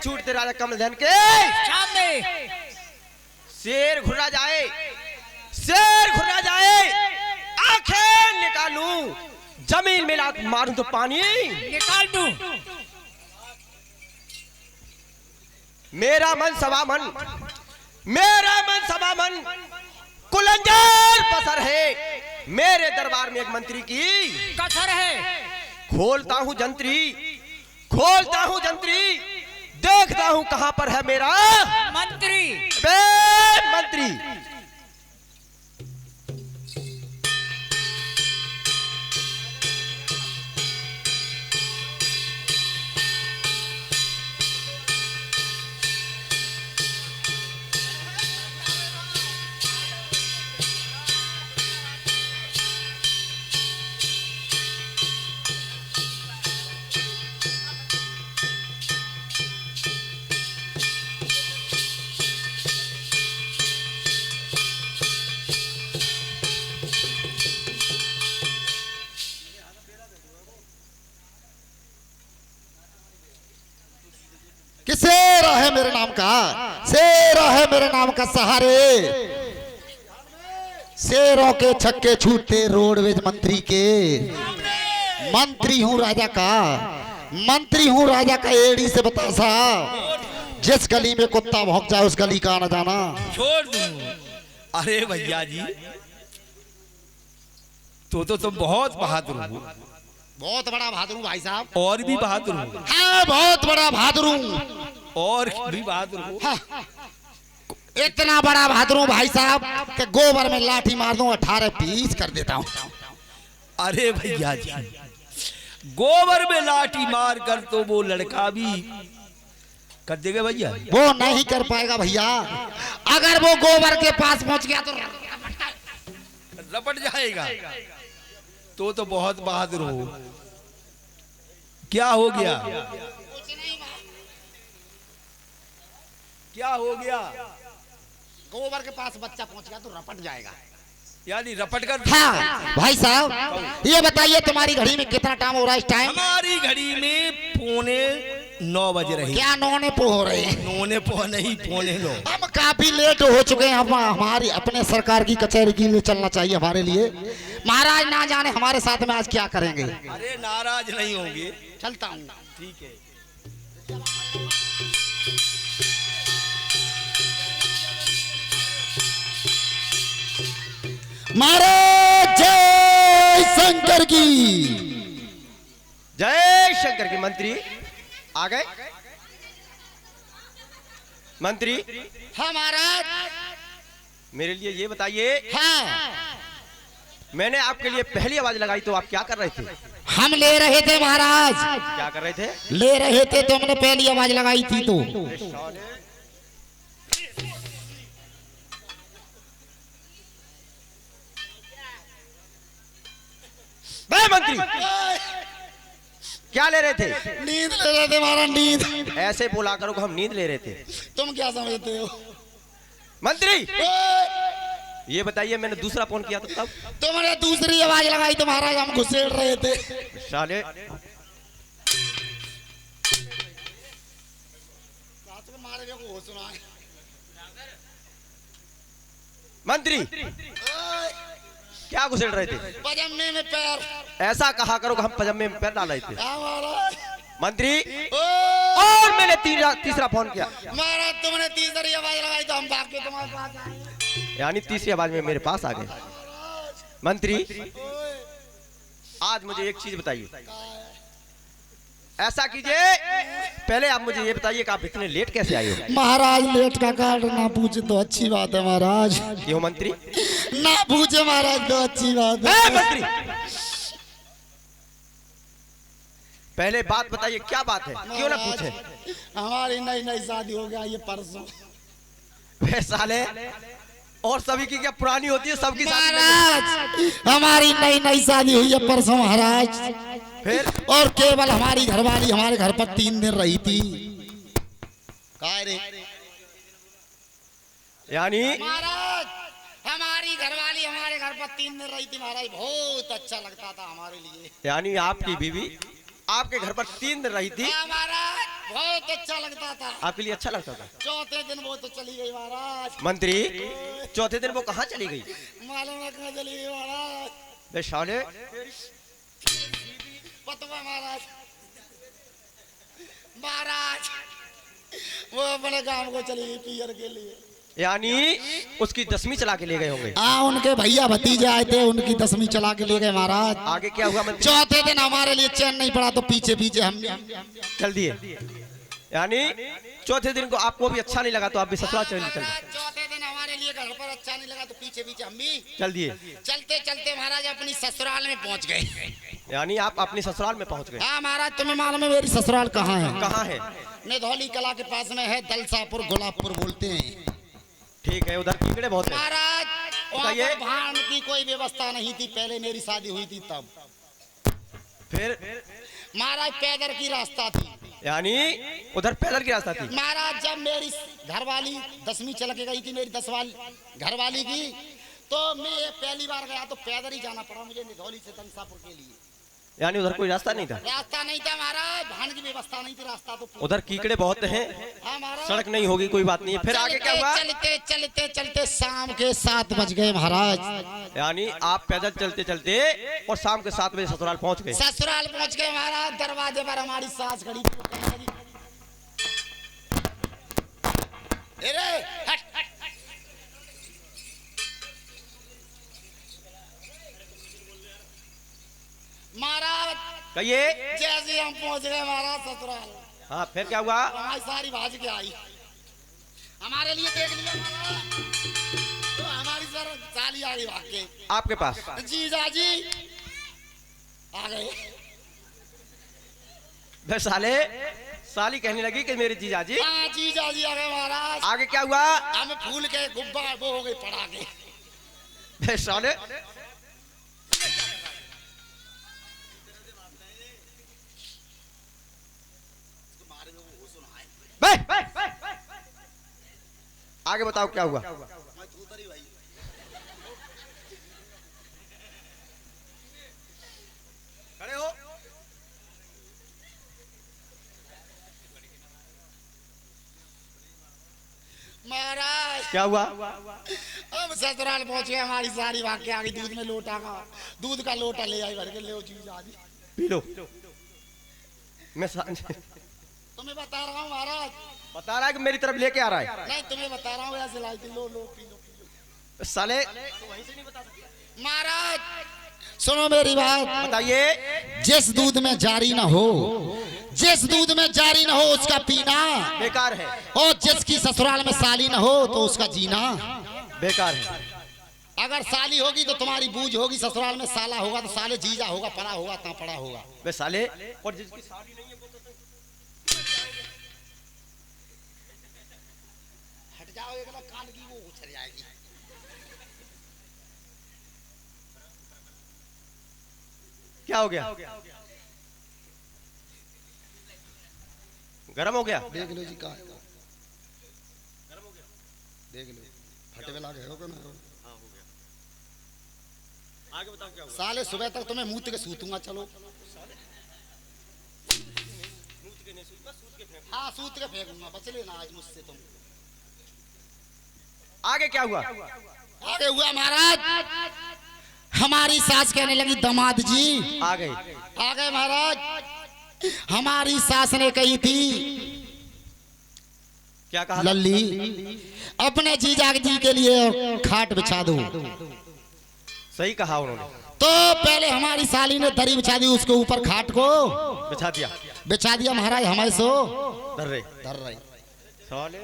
छूटते राजा कमलधन के सामने शेर घुरा जाए, शेर घुरा जाए, आंखें निकालूं, जमीन में लात मारूं तो पानी निकाल दूं। मेरा मन सवा मन, मेरा मन सवा मन कुलंजर पसर है। मेरे दरबार में एक मंत्री की कसर है। खोलता हूं जंत्री, खोलता हूं जंत्री, देखता हूं कहां पर है मेरा मंत्री। बे मंत्री। शेर है मेरे नाम का, शेर है मेरे नाम का सहारे, शेरों के छक्के छूटते रोडवेज मंत्री के। मंत्री हूँ राजा का, मंत्री हूँ राजा का एड़ी से बतासा। जिस गली में कुत्ता भौंक जाए उस गली का आना जाना छोड़ दूं। अरे भैया जी तो तुम बहुत बहादुर हो। बहुत बड़ा बहादुर हूँ भाई साहब। और भी बहादुर हो। हाँ बहुत बड़ा बहादुर हूँ। और भी बहादुर हो। हाँ, इतना बड़ा बहादुर हूँ भाई साहब कि गोबर में लाठी मार दूं 18 पीस कर देता हूँ। अरे भैया जी गोबर में लाठी मार कर तो वो लड़का भी कर देगा भैया। वो नहीं कर पाएगा भैया। अगर वो गोबर के पास पहुंच गया तो रपट जाएगा। तो बहुत बहादुर हो। क्या हो गया? क्या हो गया? गोबर के पास बच्चा पहुंच गया तो रपट जाएगा। यानी रपट कर। हाँ भाई साहब ये बताइए तुम्हारी घड़ी में कितना टाइम हो रहा है इस टाइम? हमारी घड़ी में 8:45 बज रहे हैं। क्या नौने पो हो रहे हैं? नौने पो नहीं 8:45। हम काफी लेट हो चुके हैं। हम हमारी अपने सरकार की कचहरी के लिए चलना चाहिए हमारे लिए। महाराज ना जाने हमारे साथ में आज क्या करेंगे। अरे नाराज नहीं होंगे। चलता हूँ। ठीक है। महाराज जय शंकर की। जय शंकर की। मंत्री आ गए? मंत्री हाँ महाराज। मेरे लिए ये बताइए, हाँ मैंने आपके लिए पहली आवाज लगाई तो आप क्या कर रहे थे? हम ले रहे थे महाराज। क्या कर रहे थे? ले रहे थे तो हमने पहली आवाज लगाई थी तो। मंत्री क्या ले रहे थे? नींद ले रहे थे महाराज। नींद ऐसे बोला करो कि हम नींद ले रहे थे। तुम क्या समझते हो? मंत्री ये बताइए, मैंने दूसरा फोन किया था तब तुमने दूसरी आवाज लगाई तो महाराज हम घुसेड़ रहे थे। साले मंत्री क्या घुसेड़ रहे थे? पजामे में पैर। ऐसा कहा करो कि हम पजामे में पैर डाल रहे थे। मंत्री और मैंने तीसरा फोन किया। महाराज तुमने तीसरी आवाज लगाई तो हम भाग के तुम्हारे पास आए। यानी तीसरी आवाज में मेरे पास आ गए। मंत्री आज मुझे एक चीज बताइए। ऐसा कीजिए, पहले आप मुझे ये बताइए कि आप इतने लेट कैसे आए हो? महाराज लेट का कारण ना पूछे तो अच्छी बात है महाराज। क्यों मंत्री? ना पूछे महाराज तो अच्छी बात है। मंत्री पहले बात बताइए, क्या बात है? क्यों ना पूछे? हमारी नई नई शादी हो गया ये परसों। वे साले और सभी की क्या पुरानी होती है? सबकी शादी महाराज हमारी नई नई शादी हुई है परसों महाराज। फिर और केवल हमारी घरवाली हमारे घर पर 3 दिन रही थी। यानी महाराज हमारी घरवाली हमारे घर पर 3 दिन रही थी महाराज। बहुत अच्छा लगता था हमारे लिए। यानी आपकी बीवी आपके घर पर 3 दिन रही थी। महाराज बहुत अच्छा लगता था। आपके लिए अच्छा लगता था। चौथे दिन वो तो चली गई महाराज। मंत्री, चौथे दिन वो कहाँ चली गई? मालूम है कहाँ चली गई महाराज? बे साले, पतवा महाराज। महाराज वो अपने गांव को चली गई पियर के लिए। यानी उसकी 10वीं चला के ले गए होंगे। उनके भैया भतीजे आए थे, उनकी 10वीं चला के ले गए महाराज। आगे क्या हुआ मंत्री? चौथे दिन हमारे लिए चैन नहीं पड़ा तो पीछे पीछे हम चल दिए। यानी चौथे दिन को आपको भी अच्छा नहीं लगा तो आप भी ससुराल चल दिए। चौथे दिन हमारे लिए घर पर अच्छा नहीं लगा तो पीछे पीछे हम भी चल दिए। चलते चलते महाराज अपनी ससुराल में पहुंच गए। यानी आप अपनी ससुराल में पहुंच गए। हाँ महाराज, तुम्हें मालूम है मेरी ससुराल कहाँ है? कहाँ है? निधौली कला के पास में है, दलसापुर गुलाबपुर बोलते हैं। ठीक है, उधर कीकड़े बहुत है। महाराज वहाँ बताइए। पर भान की कोई व्यवस्था नहीं थी, पहले मेरी शादी हुई थी तब। फिर महाराज पैदल की रास्ता थी। यानी उधर पैदल की रास्ता थी। महाराज जब मेरी घरवाली 10वीं चल के गई थी, मेरी 10 घरवाली की, तो मैं पहली बार गया तो पैदल ही जाना पड़ा मुझे निधौली से दलसापुर के लिए। यानी उधर कोई रास्ता नहीं था। रास्ता नहीं था महाराज, भान की व्यवस्था नहीं थी, रास्ता तो उधर कीकड़े बहुत हैं, हाँ महाराज। सड़क नहीं होगी, कोई बात नहीं है। फिर आगे क्या हुआ? चलते चलते चलते शाम के 7 बज गए महाराज। यानी आप पैदल चलते चलते और शाम के 7 बजे ससुराल पहुंच गए। ससुराल पहुंच गए महाराज। दरवाजे पर हमारी सास खड़ी थी। अरे हट हट महाराज, कहिए। जैसे हम पहुंच गए महाराज ससुराल, हाँ, फिर क्या हुआ? हमारी सारी भाज के आई, हमारे लिए देख लिया महाराज। तो हमारी सर साली आ गई भाग के आपके पास? जीजा जी आ गए। फिर साले साली कहने लगी कि मेरे जीजा जी। हाँ जीजा जी आ गए महाराज। आगे क्या हुआ? हम फूल के गुब्बा वो हो गए पड़ा के। फिर साले आगे बताओ क्या हुआ? खड़े हो। महाराज क्या हुआ? हम ससुराल पहुंचे, हमारी सारी भाग के आ गई। दूध में लोटा का दूध का लोटा ले आई भर के, ले जीजा जी पी लो। मैं तुम्हें बता रहा हूँ महाराज। बता रहा है कि मेरी तरफ लेके आ रहा है। नहीं तुम्हें बता रहा हूँ, ऐसे लाई थी, लो लो पी लो पी लो। साले महाराज सुनो मेरी बात, बताइए। जिस दूध में जारी ना हो, जिस दूध में जारी ना हो उसका पीना बेकार है। और जिसकी ससुराल में साली ना हो तो उसका जीना बेकार है। अगर साली होगी तो तुम्हारी बूझ होगी, ससुराल में साला होगा तो साले जीजा होगा, पड़ा होगा ता पड़ा होगा। बे साले, और जिसकी शादी नहीं है वो तो हट जाओ, एक कान की वो उछल जाएगी। क्या हो गया? गरम हो गया? देख लो जी, कहा देख लो, फटे वाला गए हो क्या ना? आगे बताओ क्या हुआ? साले सुबह तक तुम्हें मूत के सूतूंगा। चलो हाँ सूत के फेंकूंगा, बच लेना आज मुझसे तुम। आगे क्या हुआ? आगे हुआ महाराज, हमारी सास कहने लगी दामाद जी आ गए। आ गए महाराज। हमारी सास ने कही थी क्या कहा? लल्ली अपने जीजा जी के लिए खाट बिछा दो। सही कहा उन्होंने। तो पहले हमारी साली ने दरी बिछा दी, उसके ऊपर खाट को बिछा दिया। बिछा दिया महाराज। हमारे सो धर रहे धर रही। साले।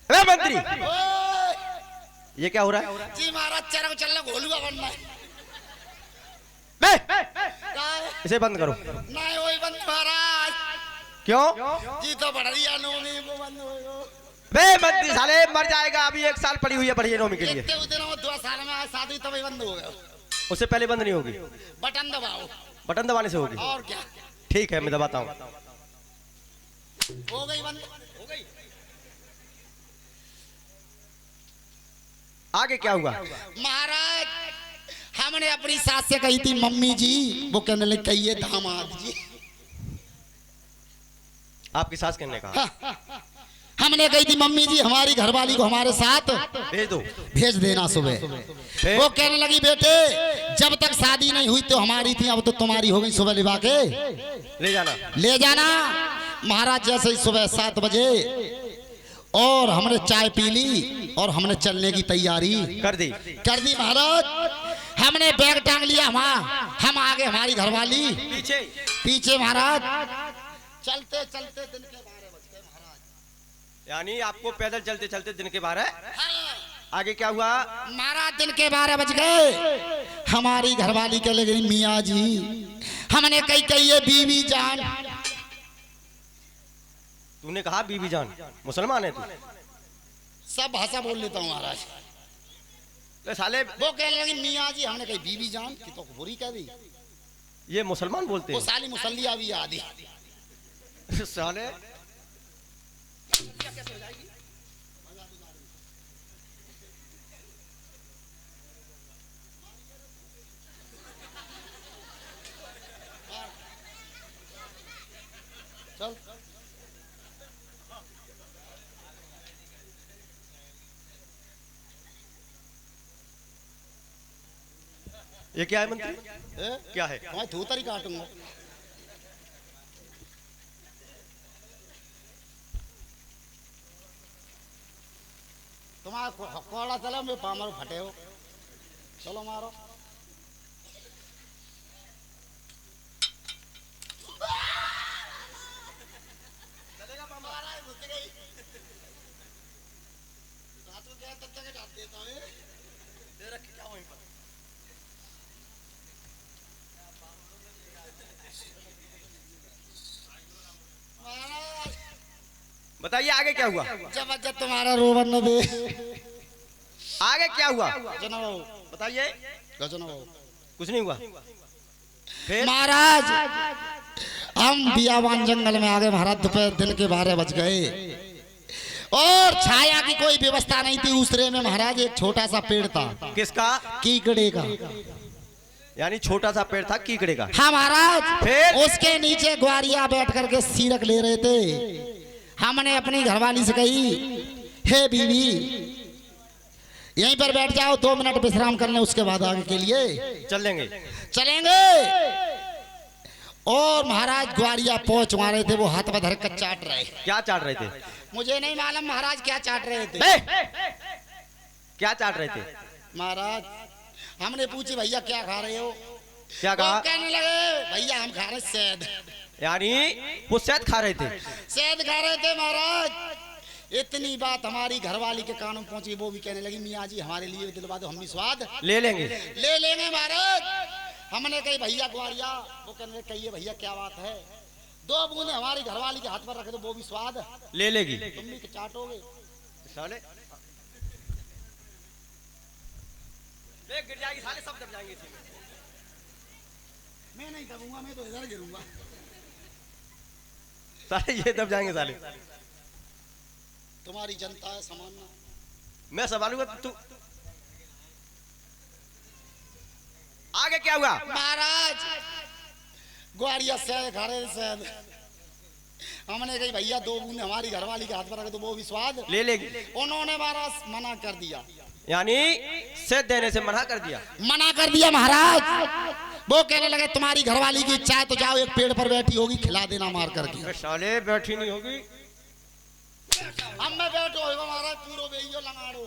अरे मंत्री, ये क्या हो रहा है? जी महाराज चरम चलना घोलुआ बनना है। बे, काय? इसे बंद करो। नहीं वही बंद महाराज। क्यों? जी तो बढ़ रही है नौमी, वो बंद हो। बे मंत्री साले, मर जाएगा। अभी 1 साल पड़ी हुई है बढ़िया नौमी के लिए। इतने दिनों में 2 साल में आज शादी तो बंद हो गया। उससे पहले बंद नहीं होगी। बटन दबाओ। बटन दबाने से होगी। और क्या? ठीक है, मैं दबाता हूँ। हो गई बंद। हो गई। आगे क्या हुआ? महाराज हमने अपनी सास से कही थी मम्मी जी, वो कहने लगी कहिए दामाद जी। आपकी सास कहने कहा हमने कही थी मम्मी जी हमारी घरवाली को हमारे साथ भेज दो। भेज देना सुबह। वो कहने लगी बेटे जब तक शादी नहीं हुई तो हमारी थी, अब तो तुम्हारी हो गई, सुबह लिवा के ले जाना। महाराज जैसे ही सुबह 7 बजे और हमने चाय पी ली और हमने चलने की तैयारी कर दी महाराज। हमने बैग टांग लिया, हम आगे, हमारी घरवाली पीछे पीछे। महाराज चलते चलते दिन के 12 बज गए महाराज। यानी आपको पैदल चलते चलते दिन के 12। हाँ। आगे क्या हुआ महाराज? दिन के 12 बज गए। हमारी घरवाली कह लगी मियाँ जी, हमने कही ये बीवी जान। तूने कहा बीवी जान? मुसलमान है तू? सब भाषा बोल लेता हूँ महाराज। तो साले वो कहने लगी मियाँ जी, हमने कही बीवी जान की तो बुरी कह दी। ये मुसलमान बोलते वो हैं साली मुसल्लिया भी आदि। साले। चल ये क्या है मंत्री? क्या है? मैं धूतर ही काटूंगा। तुम्हारा कोड़ा चलो, मैं पामर फटे हो। चलो मारो। बताइए आगे क्या हुआ? जब तुम्हारा रोवन न दे। आगे क्या हुआ जनाब बताइए। कुछ नहीं हुआ। फिर महाराज हम बियावान जंगल में आ गए महाराज। दोपहर दिन के 12 बज गए और छाया की कोई व्यवस्था नहीं थी। दूसरे में महाराज एक छोटा सा पेड़ था। किसका? कीकड़े का। यानी छोटा सा पेड़ था कीकड़े का। हाँ महाराज। फिर उसके नीचे ग्वारिया बैठ करके सीरक ले रहे थे। हमने अपनी घरवाली से कही हे बीवी यहीं पर बैठ जाओ, 2 मिनट विश्राम कर लें, उसके बाद आगे के लिए चलेंगे। और महाराज ग्वारिया पहुंच रहे थे। वो हाथ में धर कर चाट रहे। क्या चाट रहे थे? मुझे नहीं मालूम महाराज क्या चाट रहे थे। क्या चाट रहे थे महाराज? हमने पूछी भैया क्या खा रहे हो? क्या कहा? कहने लगे भैया हम खा रहे शहद। यानी वो शहद खा रहे थे? शहद खा रहे थे महाराज। इतनी बात हमारी घरवाली के कानों में पहुंची। वो भी कहने लगी मियाँ जी हमारे लिए दिलवा दो, हम भी स्वाद ले लेंगे महाराज। हमने कही भैया ग्वारिया। वो कहने लगे कहिए भैया क्या बात है? 2 बूंदे हमारी घरवाली के हाथ पर रखे तो वो भी स्वाद ले लेगी। तुम भी चाटोगे साले? गिर जाएगी साले, सब दब जाएंगे। मैं नहीं दबूंगा, मैं तो इधर गिरूंगा। साले ये दब जाएंगे साले। तुम्हारी जनता है समानना। मैं संभालूंगा तू। आगे क्या हुआ महाराज? ग्वारिया शहद खा रहे शहद। हमने कही भैया 2 बूंदे हमारी घरवाली के हाथ पर रखे तो वो भी स्वाद ले लेगी। उन्होंने महाराज मना कर दिया। यानी शहद देने से मना कर दिया महाराज। वो कहने लगे तुम्हारी घरवाली की इच्छा है तो जाओ, एक पेड़ पर बैठी होगी, खिला देना मार करके। साले बैठी नहीं होगी। हम में बैठो महाराज, पूरो बेइयो लगाड़ो।